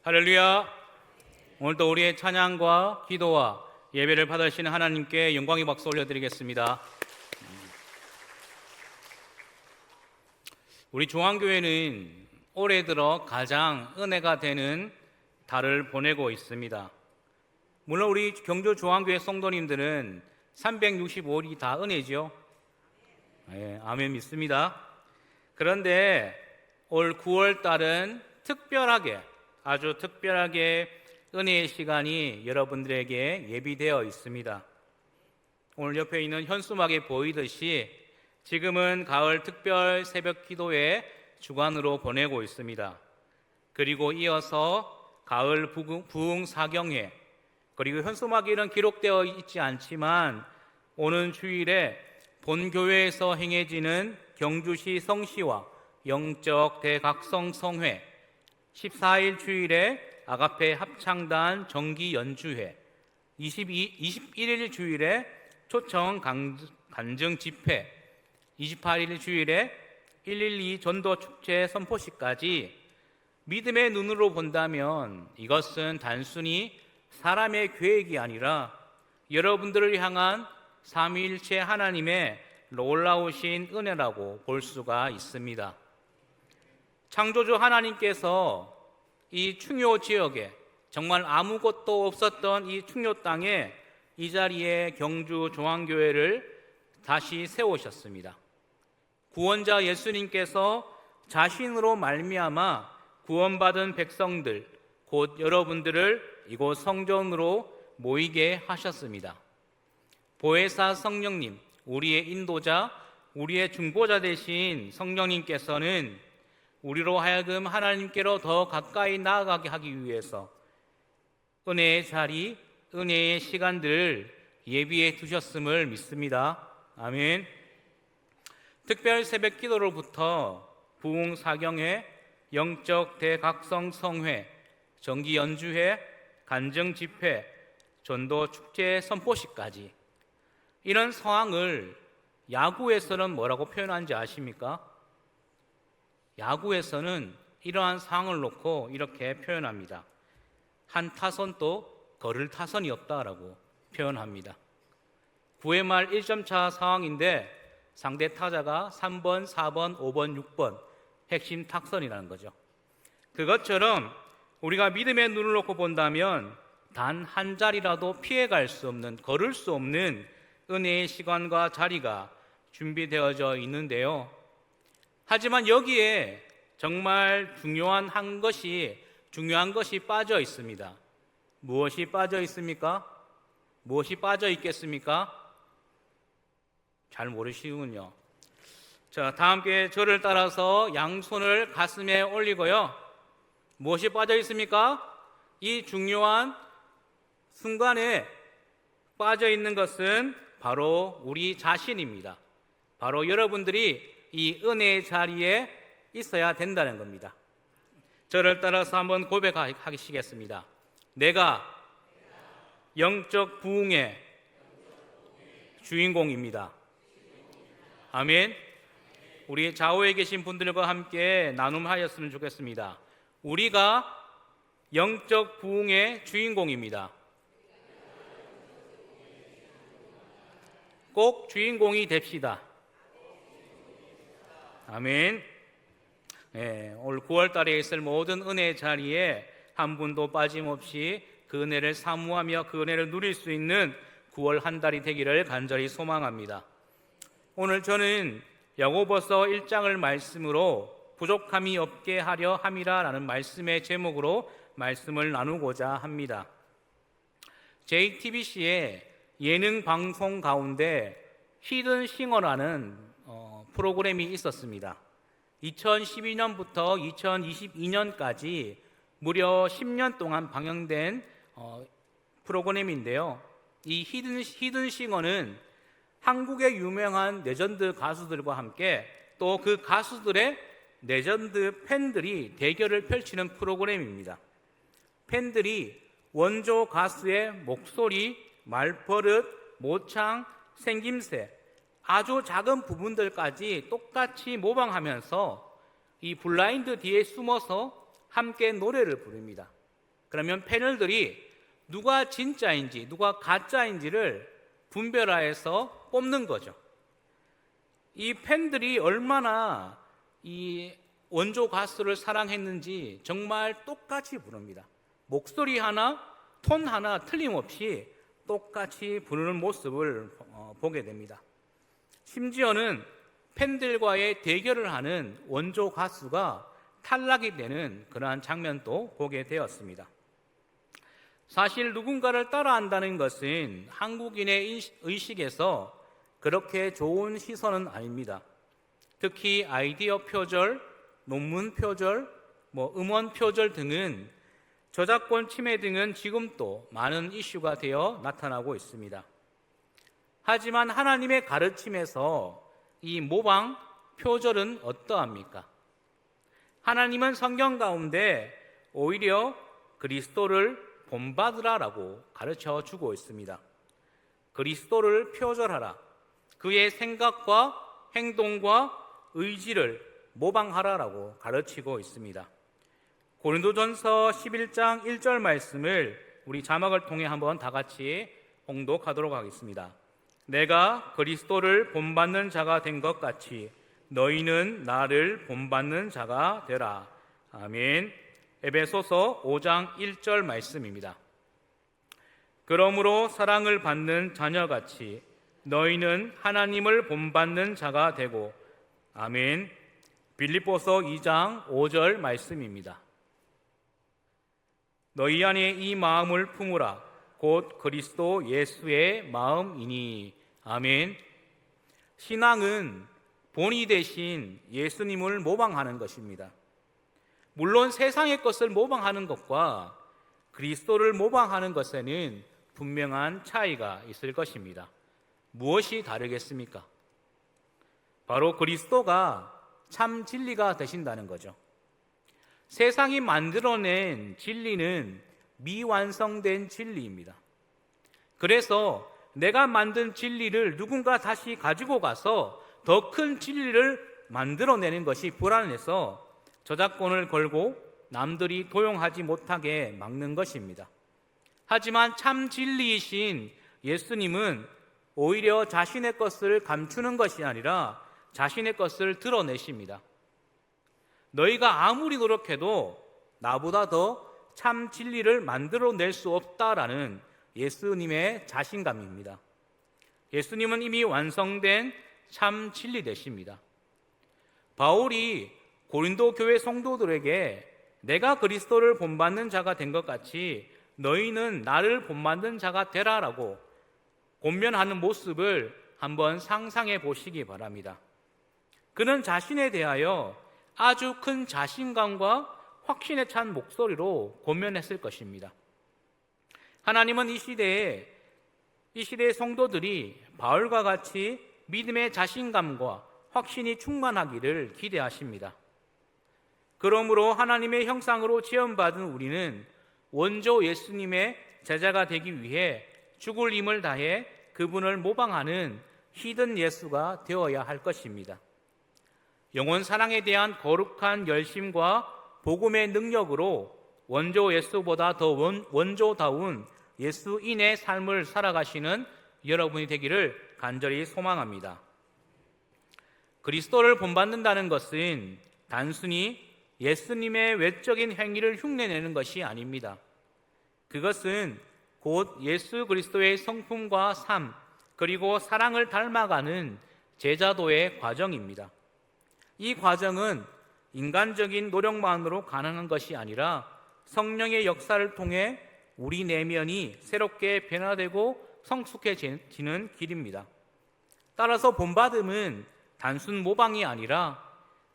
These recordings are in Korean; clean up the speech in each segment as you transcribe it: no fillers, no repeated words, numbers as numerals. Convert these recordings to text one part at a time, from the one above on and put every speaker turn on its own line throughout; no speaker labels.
할렐루야. 오늘도 우리의 찬양과 기도와 예배를 받으시는 하나님께 영광의 박수 올려드리겠습니다. 우리 중앙교회는 올해 들어 가장 은혜가 되는 달을 보내고 있습니다. 물론 우리 경주 중앙교회 성도님들은 365일이 다 은혜죠. 네, 아멘 믿습니다. 그런데 올 9월 달은 아주 특별하게 은혜의 시간이 여러분들에게 예비되어 있습니다. 오늘 옆에 있는 현수막에 보이듯이 지금은 가을 특별 새벽 기도회 주간으로 보내고 있습니다. 그리고 이어서 가을 부흥 사경회, 그리고 현수막에는 기록되어 있지 않지만 오는 주일에 본교회에서 행해지는 경주시 성시와 영적 대각성 성회, 14일 주일에 아가페 합창단 정기 연주회, 21일 주일에 초청 간증 집회, 28일 주일에 112 전도 축제 선포식까지 믿음의 눈으로 본다면 이것은 단순히 사람의 계획이 아니라 여러분들을 향한 삼위일체 하나님의 놀라우신 은혜라고 볼 수가 있습니다. 창조주 하나님께서 이 충요 지역에 정말 아무것도 없었던 이 충요 땅에 이 자리에 경주 중앙교회를 다시 세우셨습니다. 구원자 예수님께서 자신으로 말미암아 구원받은 백성들, 곧 여러분들을 이곳 성전으로 모이게 하셨습니다. 보혜사 성령님, 우리의 인도자, 우리의 중보자 되신 성령님께서는 우리로 하여금 하나님께로 더 가까이 나아가게 하기 위해서 은혜의 자리, 은혜의 시간들을 예비해 두셨음을 믿습니다. 아멘. 특별 새벽 기도로부터 부흥 사경회, 영적 대각성 성회, 정기 연주회, 간증 집회, 전도 축제 선포식까지 이런 상황을 야구에서는 뭐라고 표현하는지 아십니까? 야구에서는 이러한 상황을 놓고 이렇게 표현합니다. 한 타선도 걸을 타선이 없다라고 표현합니다. 9회 말 1점 차 상황인데 상대 타자가 3번, 4번, 5번, 6번 핵심 탁선이라는 거죠. 그것처럼 우리가 믿음의 눈을 놓고 본다면 단 한 자리라도 피해갈 수 없는, 걸을 수 없는 은혜의 시간과 자리가 준비되어져 있는데요. 하지만 여기에 정말 중요한 것이 빠져 있습니다. 무엇이 빠져 있습니까? 무엇이 빠져 있겠습니까? 잘 모르시군요. 자, 다 함께 저를 따라서 양손을 가슴에 올리고요. 무엇이 빠져 있습니까? 이 중요한 순간에 빠져 있는 것은 바로 우리 자신입니다. 바로 여러분들이 이 은혜의 자리에 있어야 된다는 겁니다. 저를 따라서 한번 고백하시겠습니다. 내가 영적 부흥의 주인공입니다. 아멘. 우리 좌우에 계신 분들과 함께 나눔하였으면 좋겠습니다. 우리가 영적 부흥의 주인공입니다. 꼭 주인공이 됩시다. 아멘. 네, 올 9월 달에 있을 모든 은혜의 자리에 한 분도 빠짐없이 그 은혜를 사모하며 그 은혜를 누릴 수 있는 9월 한 달이 되기를 간절히 소망합니다. 오늘 저는 야고보서 1장을 말씀으로 부족함이 없게 하려 함이라 라는 말씀의 제목으로 말씀을 나누고자 합니다. JTBC의 예능 방송 가운데 히든 싱어라는 프로그램이 있었습니다. 2012년부터 2022년까지 무려 10년 동안 방영된 프로그램인데요. 이 히든 싱어는 한국의 유명한 레전드 가수들과 함께 또 그 가수들의 레전드 팬들이 대결을 펼치는 프로그램입니다. 팬들이 원조 가수의 목소리, 말버릇, 모창, 생김새, 아주 작은 부분들까지 똑같이 모방하면서 이 블라인드 뒤에 숨어서 함께 노래를 부릅니다. 그러면 패널들이 누가 진짜인지 누가 가짜인지를 분별하여서 뽑는 거죠. 이 팬들이 얼마나 이 원조 가수를 사랑했는지 정말 똑같이 부릅니다. 목소리 하나, 톤 하나 틀림없이 똑같이 부르는 모습을 보게 됩니다. 심지어는 팬들과의 대결을 하는 원조 가수가 탈락이 되는 그러한 장면도 보게 되었습니다. 사실 누군가를 따라한다는 것은 한국인의 의식에서 그렇게 좋은 시선은 아닙니다. 특히 아이디어 표절, 논문 표절, 음원 표절 등은 저작권 침해 등은 지금도 많은 이슈가 되어 나타나고 있습니다. 하지만 하나님의 가르침에서 이 모방, 표절은 어떠합니까? 하나님은 성경 가운데 오히려 그리스도를 본받으라라고 가르쳐 주고 있습니다. 그리스도를 표절하라. 그의 생각과 행동과 의지를 모방하라라고 가르치고 있습니다. 고린도전서 11장 1절 말씀을 우리 자막을 통해 한번 다 같이 봉독하도록 하겠습니다. 내가 그리스도를 본받는 자가 된 것 같이 너희는 나를 본받는 자가 되라. 아멘. 에베소서 5장 1절 말씀입니다. 그러므로 사랑을 받는 자녀같이 너희는 하나님을 본받는 자가 되고, 아멘. 빌립보서 2장 5절 말씀입니다. 너희 안에 이 마음을 품으라. 곧 그리스도 예수의 마음이니. 아멘. 신앙은 본이 되신 예수님을 모방하는 것입니다. 물론 세상의 것을 모방하는 것과 그리스도를 모방하는 것에는 분명한 차이가 있을 것입니다. 무엇이 다르겠습니까? 바로 그리스도가 참 진리가 되신다는 거죠. 세상이 만들어낸 진리는 미완성된 진리입니다. 그래서 내가 만든 진리를 누군가 다시 가지고 가서 더 큰 진리를 만들어내는 것이 불안해서 저작권을 걸고 남들이 도용하지 못하게 막는 것입니다. 하지만 참 진리이신 예수님은 오히려 자신의 것을 감추는 것이 아니라 자신의 것을 드러내십니다. 너희가 아무리 노력해도 나보다 더 참 진리를 만들어낼 수 없다라는 예수님의 자신감입니다. 예수님은 이미 완성된 참 진리 되십니다. 바울이 고린도 교회 성도들에게 내가 그리스도를 본받는 자가 된 것 같이 너희는 나를 본받는 자가 되라라고 권면하는 모습을 한번 상상해 보시기 바랍니다. 그는 자신에 대하여 아주 큰 자신감과 확신에 찬 목소리로 권면했을 것입니다. 하나님은 이 시대의 성도들이 바울과 같이 믿음의 자신감과 확신이 충만하기를 기대하십니다. 그러므로 하나님의 형상으로 지음받은 우리는 원조 예수님의 제자가 되기 위해 죽을 힘을 다해 그분을 모방하는 히든 예수가 되어야 할 것입니다. 영원 사랑에 대한 거룩한 열심과 복음의 능력으로 원조 예수보다 더 원조다운 예수인의 삶을 살아가시는 여러분이 되기를 간절히 소망합니다. 그리스도를 본받는다는 것은 단순히 예수님의 외적인 행위를 흉내내는 것이 아닙니다. 그것은 곧 예수 그리스도의 성품과 삶, 그리고 사랑을 닮아가는 제자도의 과정입니다. 이 과정은 인간적인 노력만으로 가능한 것이 아니라 성령의 역사를 통해 우리 내면이 새롭게 변화되고 성숙해지는 길입니다. 따라서 본받음은 단순 모방이 아니라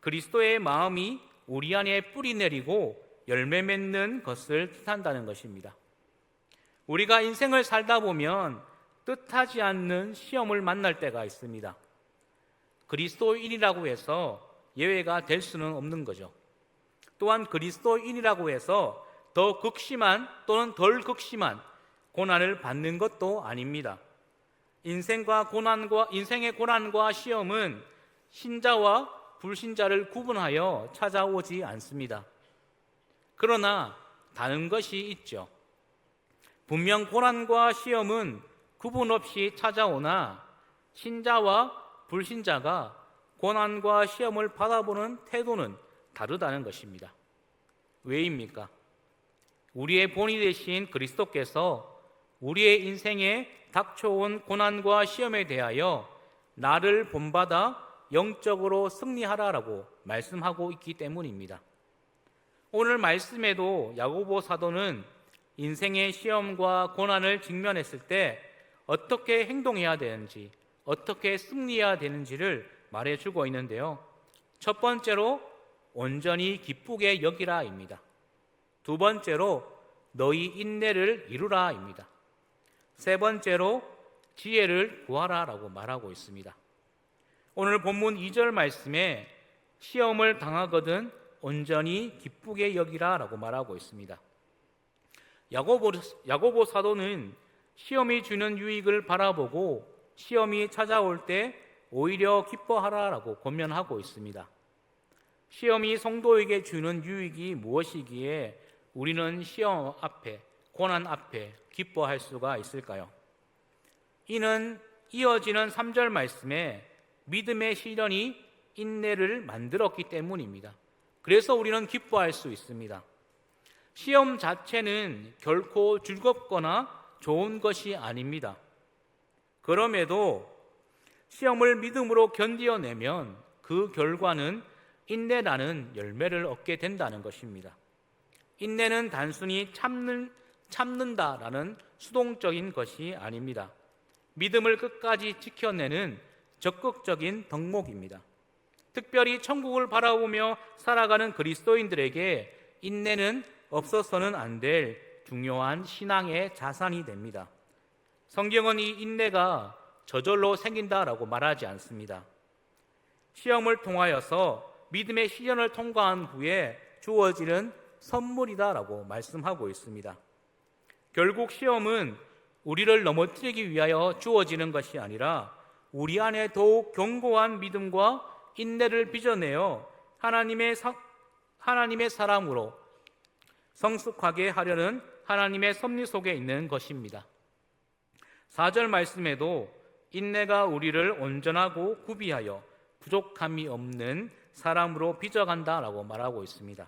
그리스도의 마음이 우리 안에 뿌리 내리고 열매 맺는 것을 뜻한다는 것입니다. 우리가 인생을 살다 보면 뜻하지 않는 시험을 만날 때가 있습니다. 그리스도인이라고 해서 예외가 될 수는 없는 거죠. 또한 그리스도인이라고 해서 더 극심한 또는 덜 극심한 고난을 받는 것도 아닙니다. 인생의 고난과 시험은 신자와 불신자를 구분하여 찾아오지 않습니다. 그러나 다른 것이 있죠. 분명 고난과 시험은 구분 없이 찾아오나 신자와 불신자가 고난과 시험을 받아보는 태도는 다르다는 것입니다. 왜입니까? 우리의 본이 되신 그리스도께서 우리의 인생에 닥쳐온 고난과 시험에 대하여 나를 본받아 영적으로 승리하라라고 말씀하고 있기 때문입니다. 오늘 말씀에도 야고보 사도는 인생의 시험과 고난을 직면했을 때 어떻게 행동해야 되는지, 어떻게 승리해야 되는지를 말해주고 있는데요. 첫 번째로 온전히 기쁘게 여기라입니다. 두 번째로 너희 인내를 이루라입니다. 세 번째로 지혜를 구하라라고 말하고 있습니다. 오늘 본문 2절 말씀에 시험을 당하거든 온전히 기쁘게 여기라라고 말하고 있습니다. 야고보 사도는 시험이 주는 유익을 바라보고 시험이 찾아올 때 오히려 기뻐하라라고 권면하고 있습니다. 시험이 성도에게 주는 유익이 무엇이기에 우리는 시험 앞에, 고난 앞에 기뻐할 수가 있을까요? 이는 이어지는 3절 말씀에 믿음의 시련이 인내를 만들었기 때문입니다. 그래서 우리는 기뻐할 수 있습니다. 시험 자체는 결코 즐겁거나 좋은 것이 아닙니다. 그럼에도 시험을 믿음으로 견디어내면 그 결과는 인내라는 열매를 얻게 된다는 것입니다. 인내는 단순히 참는다라는 수동적인 것이 아닙니다. 믿음을 끝까지 지켜내는 적극적인 덕목입니다. 특별히 천국을 바라보며 살아가는 그리스도인들에게 인내는 없어서는 안 될 중요한 신앙의 자산이 됩니다. 성경은 이 인내가 저절로 생긴다라고 말하지 않습니다. 시험을 통하여서 믿음의 시련을 통과한 후에 주어지는 선물이다라고 말씀하고 있습니다. 결국 시험은 우리를 넘어뜨리기 위하여 주어지는 것이 아니라 우리 안에 더욱 견고한 믿음과 인내를 빚어내어 하나님의 사람으로 성숙하게 하려는 하나님의 섭리 속에 있는 것입니다. 4절 말씀에도 인내가 우리를 온전하고 구비하여 부족함이 없는 사람으로 빚어간다라고 말하고 있습니다.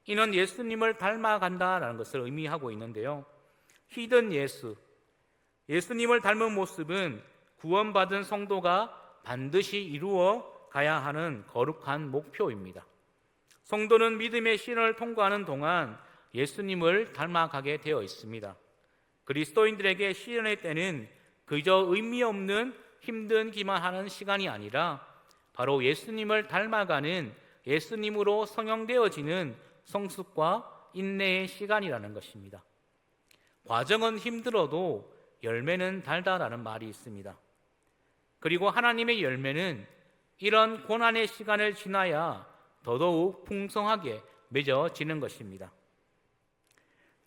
이는 예수님을 닮아간다라는 것을 의미하고 있는데요. 히든 예수님을 닮은 모습은 구원받은 성도가 반드시 이루어 가야 하는 거룩한 목표입니다. 성도는 믿음의 시련을 통과하는 동안 예수님을 닮아가게 되어 있습니다. 그리스도인들에게 시련의 때는 그저 의미 없는 힘든기만 하는 시간이 아니라 바로 예수님을 닮아가는 예수님으로 성형되어지는 성숙과 인내의 시간이라는 것입니다. 과정은 힘들어도 열매는 달다라는 말이 있습니다. 그리고 하나님의 열매는 이런 고난의 시간을 지나야 더더욱 풍성하게 맺어지는 것입니다.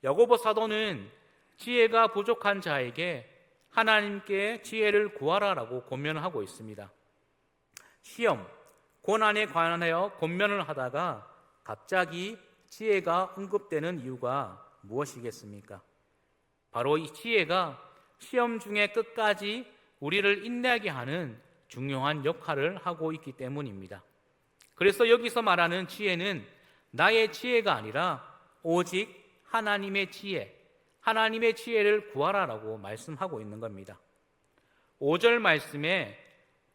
야고보 사도는 지혜가 부족한 자에게 하나님께 지혜를 구하라라고 권면하고 있습니다. 시험, 고난에 관하여 권면을 하다가 갑자기 지혜가 언급되는 이유가 무엇이겠습니까? 바로 이 지혜가 시험 중에 끝까지 우리를 인내하게 하는 중요한 역할을 하고 있기 때문입니다. 그래서 여기서 말하는 지혜는 나의 지혜가 아니라 오직 하나님의 지혜, 하나님의 지혜를 구하라라고 말씀하고 있는 겁니다. 5절 말씀에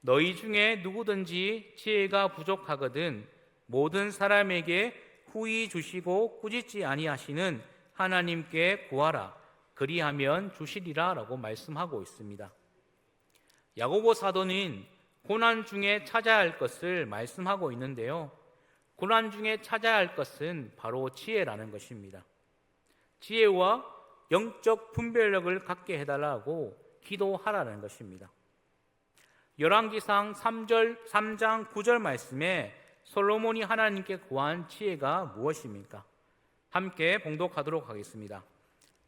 너희 중에 누구든지 지혜가 부족하거든 모든 사람에게 후히 주시고 꾸짖지 아니하시는 하나님께 구하라 그리하면 주시리라 라고 말씀하고 있습니다. 야고보 사도는 고난 중에 찾아야 할 것을 말씀하고 있는데요. 고난 중에 찾아야 할 것은 바로 지혜라는 것입니다. 지혜와 영적 분별력을 갖게 해달라고 기도하라는 것입니다. 열왕기상 3장 9절 말씀에 솔로몬이 하나님께 구한 지혜가 무엇입니까? 함께 봉독하도록 하겠습니다.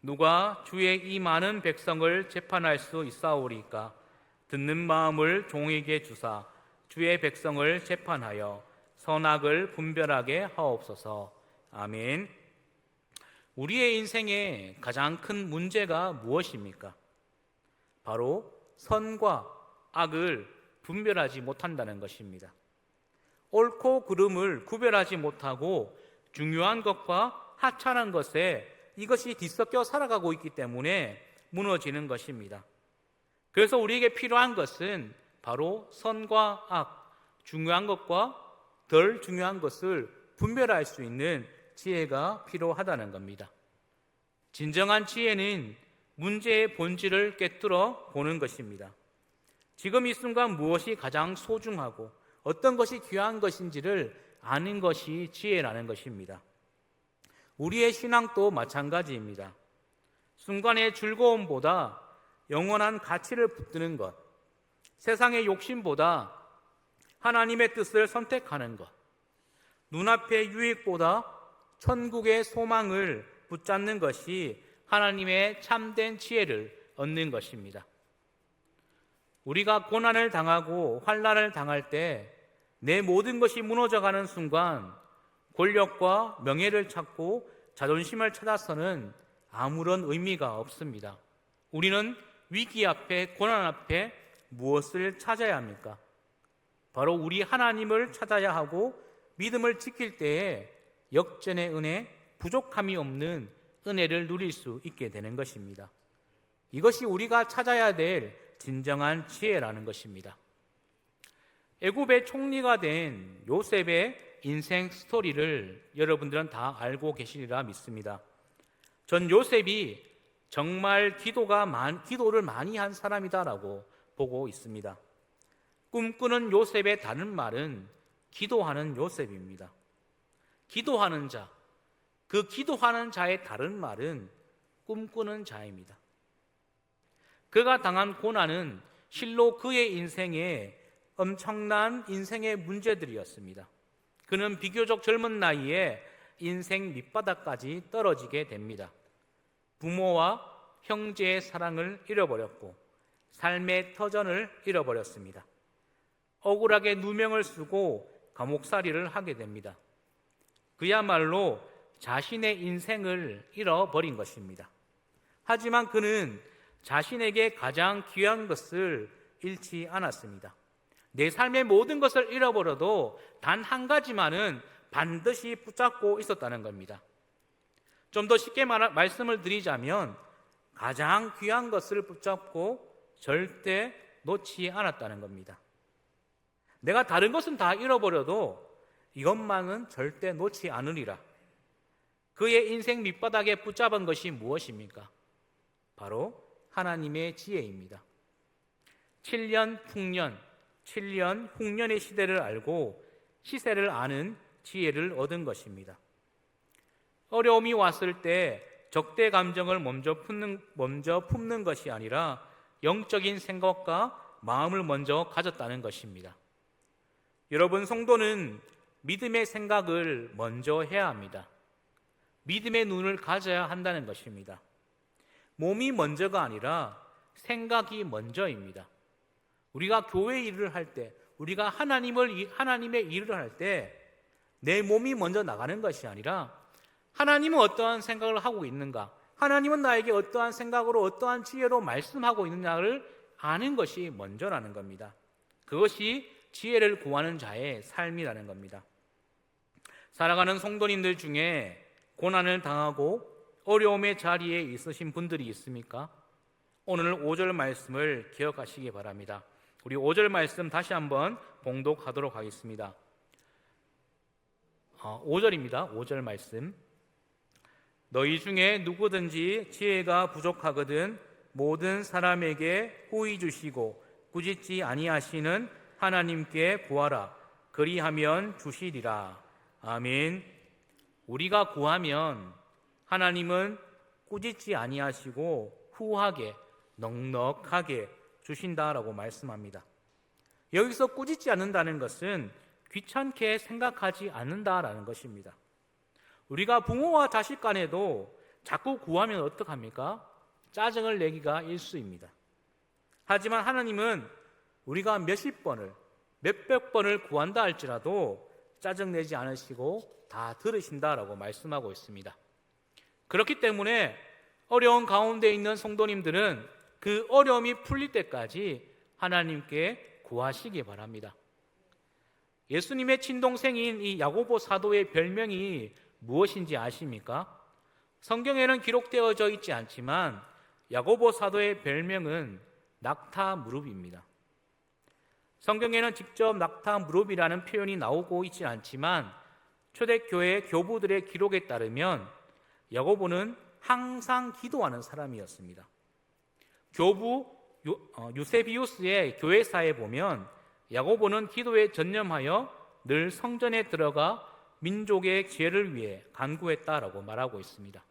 누가 주의 이 많은 백성을 재판할 수 있사오리까? 듣는 마음을 종에게 주사 주의 백성을 재판하여 선악을 분별하게 하옵소서. 아멘. 우리의 인생의 가장 큰 문제가 무엇입니까? 바로 선과 악을 분별하지 못한다는 것입니다. 옳고 그름을 구별하지 못하고 중요한 것과 하찮은 것에 이것이 뒤섞여 살아가고 있기 때문에 무너지는 것입니다. 그래서 우리에게 필요한 것은 바로 선과 악, 중요한 것과 덜 중요한 것을 분별할 수 있는 지혜가 필요하다는 겁니다. 진정한 지혜는 문제의 본질을 꿰뚫어 보는 것입니다. 지금 이 순간 무엇이 가장 소중하고 어떤 것이 귀한 것인지를 아는 것이 지혜라는 것입니다. 우리의 신앙도 마찬가지입니다. 순간의 즐거움보다 영원한 가치를 붙드는 것, 세상의 욕심보다 하나님의 뜻을 선택하는 것, 눈앞의 유익보다 천국의 소망을 붙잡는 것이 하나님의 참된 지혜를 얻는 것입니다. 우리가 고난을 당하고 환난을 당할 때 내 모든 것이 무너져가는 순간 권력과 명예를 찾고 자존심을 찾아서는 아무런 의미가 없습니다. 우리는 위기 앞에, 고난 앞에 무엇을 찾아야 합니까? 바로 우리 하나님을 찾아야 하고 믿음을 지킬 때에 역전의 은혜, 부족함이 없는 은혜를 누릴 수 있게 되는 것입니다. 이것이 우리가 찾아야 될 진정한 지혜라는 것입니다. 애굽의 총리가 된 요셉의 인생 스토리를 여러분들은 다 알고 계시리라 믿습니다. 전 요셉이 정말 기도를 많이 한 사람이다라고 보고 있습니다. 꿈꾸는 요셉의 다른 말은 기도하는 요셉입니다. 기도하는 자, 그 기도하는 자의 다른 말은 꿈꾸는 자입니다. 그가 당한 고난은 실로 그의 인생에 엄청난 인생의 문제들이었습니다. 그는 비교적 젊은 나이에 인생 밑바닥까지 떨어지게 됩니다. 부모와 형제의 사랑을 잃어버렸고 삶의 터전을 잃어버렸습니다. 억울하게 누명을 쓰고 감옥살이를 하게 됩니다. 그야말로 자신의 인생을 잃어버린 것입니다. 하지만 그는 자신에게 가장 귀한 것을 잃지 않았습니다. 내 삶의 모든 것을 잃어버려도 단 한 가지만은 반드시 붙잡고 있었다는 겁니다. 좀 더 쉽게 말씀을 드리자면 가장 귀한 것을 붙잡고 절대 놓지 않았다는 겁니다. 내가 다른 것은 다 잃어버려도 이것만은 절대 놓지 않으리라. 그의 인생 밑바닥에 붙잡은 것이 무엇입니까? 바로 하나님의 지혜입니다. 7년 흉년의 시대를 알고 시세를 아는 지혜를 얻은 것입니다. 어려움이 왔을 때 적대 감정을 먼저 품는 것이 아니라 영적인 생각과 마음을 먼저 가졌다는 것입니다. 여러분, 성도는 믿음의 생각을 먼저 해야 합니다. 믿음의 눈을 가져야 한다는 것입니다. 몸이 먼저가 아니라 생각이 먼저입니다. 우리가 교회 일을 할 때, 우리가 하나님의 일을 할 때 내 몸이 먼저 나가는 것이 아니라 하나님은 어떠한 생각을 하고 있는가, 하나님은 나에게 어떠한 생각으로 어떠한 지혜로 말씀하고 있느냐를 아는 것이 먼저라는 겁니다. 그것이 지혜를 구하는 자의 삶이라는 겁니다. 살아가는 성도님들 중에 고난을 당하고 어려움의 자리에 있으신 분들이 있습니까? 오늘 5절 말씀을 기억하시기 바랍니다. 우리 5절 말씀 다시 한번 봉독하도록 하겠습니다. 5절입니다. 5절 말씀. 너희 중에 누구든지 지혜가 부족하거든 모든 사람에게 후히 주시고 꾸짖지 아니하시는 하나님께 구하라. 그리하면 주시리라. 아멘. 우리가 구하면 하나님은 꾸짖지 아니하시고 후하게 넉넉하게 주신다라고 말씀합니다. 여기서 꾸짖지 않는다는 것은 귀찮게 생각하지 않는다라는 것입니다. 우리가 부모와 자식 간에도 자꾸 구하면 어떡합니까? 짜증을 내기가 일쑤입니다. 하지만 하나님은 우리가 몇십 번을, 몇백 번을 구한다 할지라도 짜증내지 않으시고 다 들으신다라고 말씀하고 있습니다. 그렇기 때문에 어려운 가운데 있는 성도님들은 그 어려움이 풀릴 때까지 하나님께 구하시기 바랍니다. 예수님의 친동생인 이 야고보 사도의 별명이 무엇인지 아십니까? 성경에는 기록되어져 있지 않지만 야고보 사도의 별명은 낙타 무릎입니다. 성경에는 직접 낙타 무릎이라는 표현이 나오고 있지 않지만 초대교회 교부들의 기록에 따르면 야고보는 항상 기도하는 사람이었습니다. 교부 유세비우스의 교회사에 보면 야고보는 기도에 전념하여 늘 성전에 들어가 민족의 죄를 위해 간구했다라고 말하고 있습니다.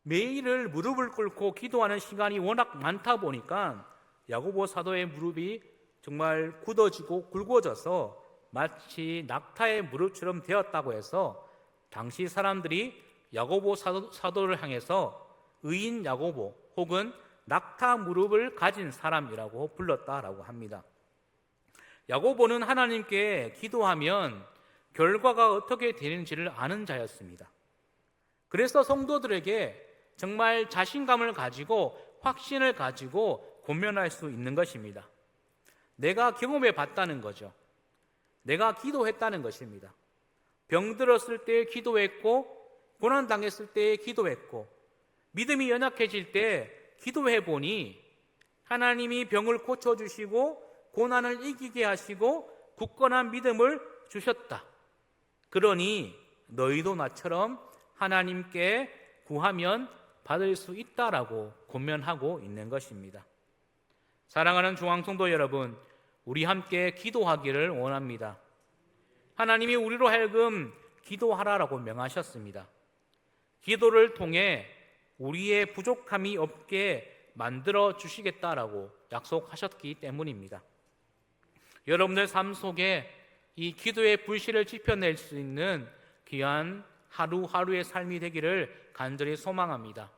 매일을 무릎을 꿇고 기도하는 시간이 워낙 많다 보니까 야고보 사도의 무릎이 정말 굳어지고 굵어져서 마치 낙타의 무릎처럼 되었다고 해서 당시 사람들이 야고보 사도를 향해서 의인 야고보 혹은 낙타 무릎을 가진 사람이라고 불렀다라고 합니다. 야고보는 하나님께 기도하면 결과가 어떻게 되는지를 아는 자였습니다. 그래서 성도들에게 정말 자신감을 가지고 확신을 가지고 권면할 수 있는 것입니다. 내가 경험해 봤다는 거죠. 내가 기도했다는 것입니다. 병들었을 때 기도했고 고난당했을 때 기도했고 믿음이 연약해질 때 기도해 보니 하나님이 병을 고쳐주시고 고난을 이기게 하시고 굳건한 믿음을 주셨다. 그러니 너희도 나처럼 하나님께 구하면 받을 수 있다라고 권면하고 있는 것입니다. 사랑하는 중앙성도 여러분, 우리 함께 기도하기를 원합니다. 하나님이 우리로 하여금 기도하라라고 명하셨습니다. 기도를 통해 우리의 부족함이 없게 만들어 주시겠다라고 약속하셨기 때문입니다. 여러분들 삶 속에 이 기도의 불씨를 지펴낼 수 있는 귀한 하루하루의 삶이 되기를 간절히 소망합니다.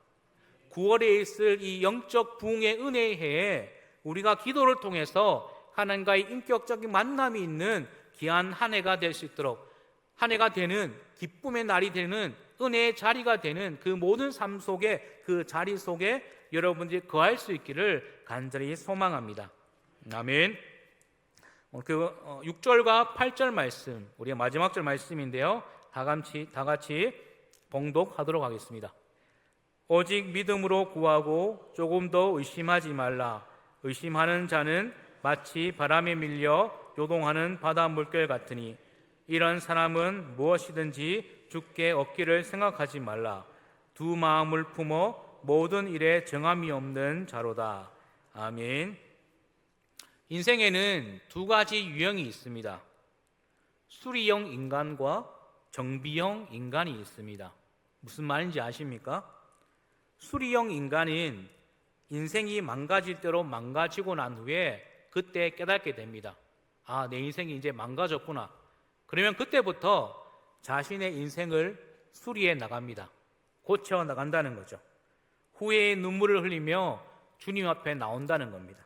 9월에 있을 이 영적 부흥의 은혜의 해에 우리가 기도를 통해서 하나님과의 인격적인 만남이 있는 귀한 한 해가 될 수 있도록, 한 해가 되는 기쁨의 날이 되는 은혜의 자리가 되는 그 모든 삶 속에, 그 자리 속에 여러분들이 거할 수 있기를 간절히 소망합니다. 아멘. 그 6절과 8절 말씀, 우리의 마지막 절 말씀인데요, 다 같이 봉독하도록 하겠습니다. 오직 믿음으로 구하고 조금 더 의심하지 말라. 의심하는 자는 마치 바람에 밀려 요동하는 바다 물결 같으니 이런 사람은 무엇이든지 주께 얻기를 생각하지 말라. 두 마음을 품어 모든 일에 정함이 없는 자로다. 아멘. 인생에는 두 가지 유형이 있습니다. 수리형 인간과 정비형 인간이 있습니다. 무슨 말인지 아십니까? 수리형 인간은 인생이 망가질 대로 망가지고 난 후에 그때 깨닫게 됩니다. 아, 내 인생이 이제 망가졌구나. 그러면 그때부터 자신의 인생을 수리해 나갑니다. 고쳐 나간다는 거죠. 후회의 눈물을 흘리며 주님 앞에 나온다는 겁니다.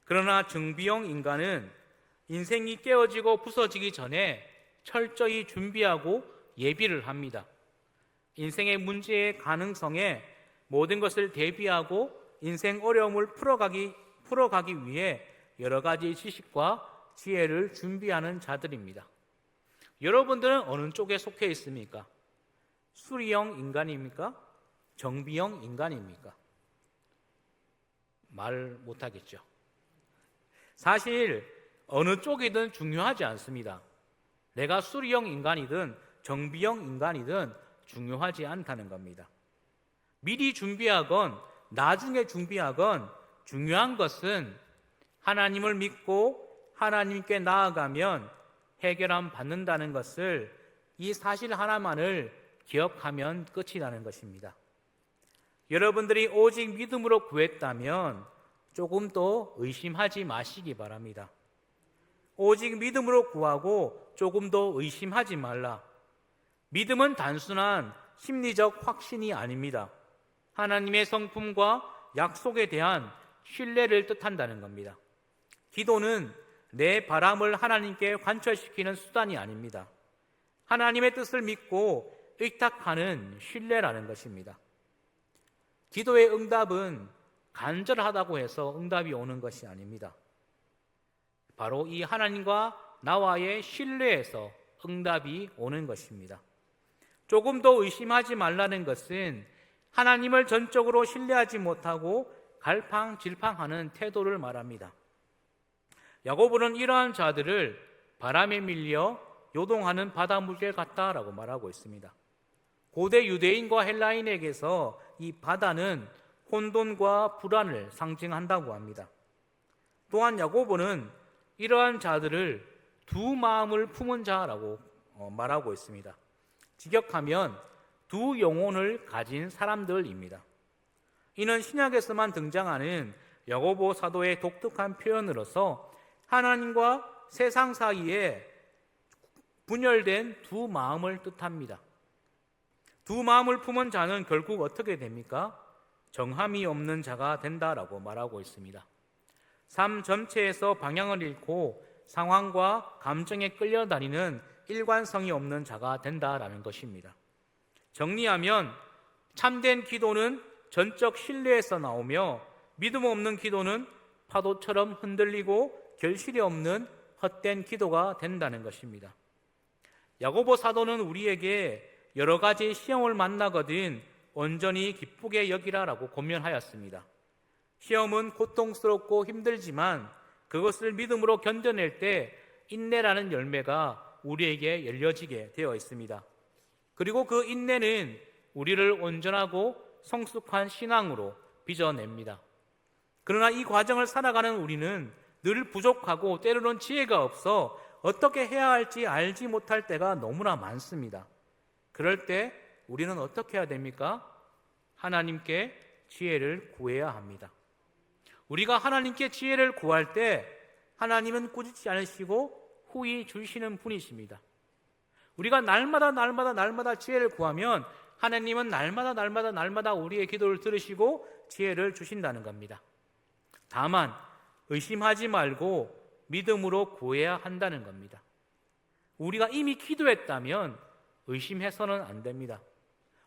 그러나 정비형 인간은 인생이 깨어지고 부서지기 전에 철저히 준비하고 예비를 합니다. 인생의 문제의 가능성에 모든 것을 대비하고 인생 어려움을 풀어가기 위해 여러 가지 지식과 지혜를 준비하는 자들입니다. 여러분들은 어느 쪽에 속해 있습니까? 수리형 인간입니까? 정비형 인간입니까? 말 못하겠죠. 사실 어느 쪽이든 중요하지 않습니다. 내가 수리형 인간이든 정비형 인간이든 중요하지 않다는 겁니다. 미리 준비하건 나중에 준비하건 중요한 것은 하나님을 믿고 하나님께 나아가면 해결함 받는다는 것을, 이 사실 하나만을 기억하면 끝이라는 것입니다. 여러분들이 오직 믿음으로 구했다면 조금 더 의심하지 마시기 바랍니다. 오직 믿음으로 구하고 조금 더 의심하지 말라. 믿음은 단순한 심리적 확신이 아닙니다. 하나님의 성품과 약속에 대한 신뢰를 뜻한다는 겁니다. 기도는 내 바람을 하나님께 관철시키는 수단이 아닙니다. 하나님의 뜻을 믿고 의탁하는 신뢰라는 것입니다. 기도의 응답은 간절하다고 해서 응답이 오는 것이 아닙니다. 바로 이 하나님과 나와의 신뢰에서 응답이 오는 것입니다. 조금 더 의심하지 말라는 것은 하나님을 전적으로 신뢰하지 못하고 갈팡질팡하는 태도를 말합니다. 야고보는 이러한 자들을 바람에 밀려 요동하는 바다물개 같다라고 말하고 있습니다. 고대 유대인과 헬라인에게서 이 바다는 혼돈과 불안을 상징한다고 합니다. 또한 야고보는 이러한 자들을 두 마음을 품은 자라고 말하고 있습니다. 직역하면 두 영혼을 가진 사람들입니다. 이는 신약에서만 등장하는 야고보 사도의 독특한 표현으로서 하나님과 세상 사이에 분열된 두 마음을 뜻합니다. 두 마음을 품은 자는 결국 어떻게 됩니까? 정함이 없는 자가 된다라고 말하고 있습니다. 삶 전체에서 방향을 잃고 상황과 감정에 끌려다니는 일관성이 없는 자가 된다라는 것입니다. 정리하면 참된 기도는 전적 신뢰에서 나오며 믿음 없는 기도는 파도처럼 흔들리고 결실이 없는 헛된 기도가 된다는 것입니다. 야고보 사도는 우리에게 여러 가지 시험을 만나거든 온전히 기쁘게 여기라라고 권면하였습니다. 시험은 고통스럽고 힘들지만 그것을 믿음으로 견뎌낼 때 인내라는 열매가 우리에게 열려지게 되어 있습니다. 그리고 그 인내는 우리를 온전하고 성숙한 신앙으로 빚어냅니다. 그러나 이 과정을 살아가는 우리는 늘 부족하고 때로는 지혜가 없어 어떻게 해야 할지 알지 못할 때가 너무나 많습니다. 그럴 때 우리는 어떻게 해야 됩니까? 하나님께 지혜를 구해야 합니다. 우리가 하나님께 지혜를 구할 때 하나님은 꾸짖지 않으시고 후히 주시는 분이십니다. 우리가 날마다 지혜를 구하면 하나님은 날마다 우리의 기도를 들으시고 지혜를 주신다는 겁니다. 다만 의심하지 말고 믿음으로 구해야 한다는 겁니다. 우리가 이미 기도했다면 의심해서는 안 됩니다.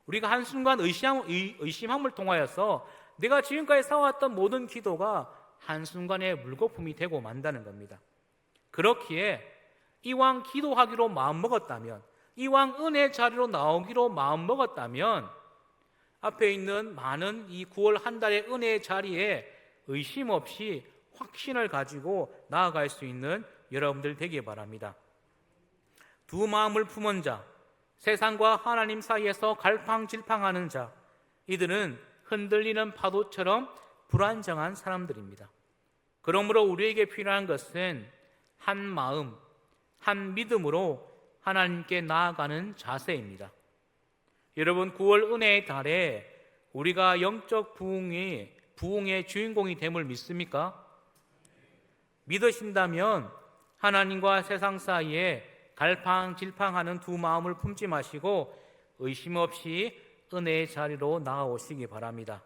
우리가 한순간 의심함을 통하여서 내가 지금까지 쌓아왔던 모든 기도가 한순간에 물거품이 되고 만다는 겁니다. 그렇기에 이왕 기도하기로 마음먹었다면, 이왕 은혜 자리로 나오기로 마음먹었다면 앞에 있는 많은 이 9월 한 달의 은혜의 자리에 의심 없이 확신을 가지고 나아갈 수 있는 여러분들 되기 바랍니다. 두 마음을 품은 자, 세상과 하나님 사이에서 갈팡질팡하는 자, 이들은 흔들리는 파도처럼 불안정한 사람들입니다. 그러므로 우리에게 필요한 것은 한 마음, 한 믿음으로 하나님께 나아가는 자세입니다. 여러분, 9월 은혜의 달에 우리가 영적 부흥의 주인공이 됨을 믿습니까? 믿으신다면 하나님과 세상 사이에 갈팡질팡하는 두 마음을 품지 마시고 의심 없이 은혜의 자리로 나아오시기 바랍니다.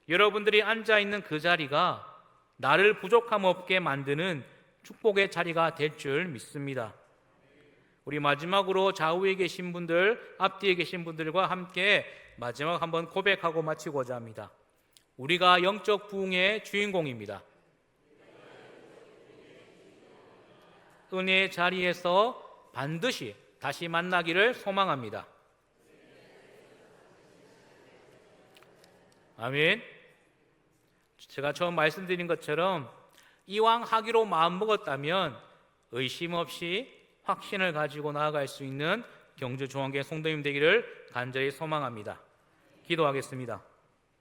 여러분들이 앉아있는 그 자리가 나를 부족함 없게 만드는 축복의 자리가 될 줄 믿습니다. 우리 마지막으로 좌우에 계신 분들, 앞뒤에 계신 분들과 함께 마지막 한번 고백하고 마치고자 합니다. 우리가 영적 부흥의 주인공입니다. 은혜의 자리에서 반드시 다시 만나기를 소망합니다. 아멘. 제가 처음 말씀드린 것처럼 이왕 하기로 마음먹었다면 의심 없이 확신을 가지고 나아갈 수 있는 경주 중앙교회 성도님 되기를 간절히 소망합니다. 기도하겠습니다.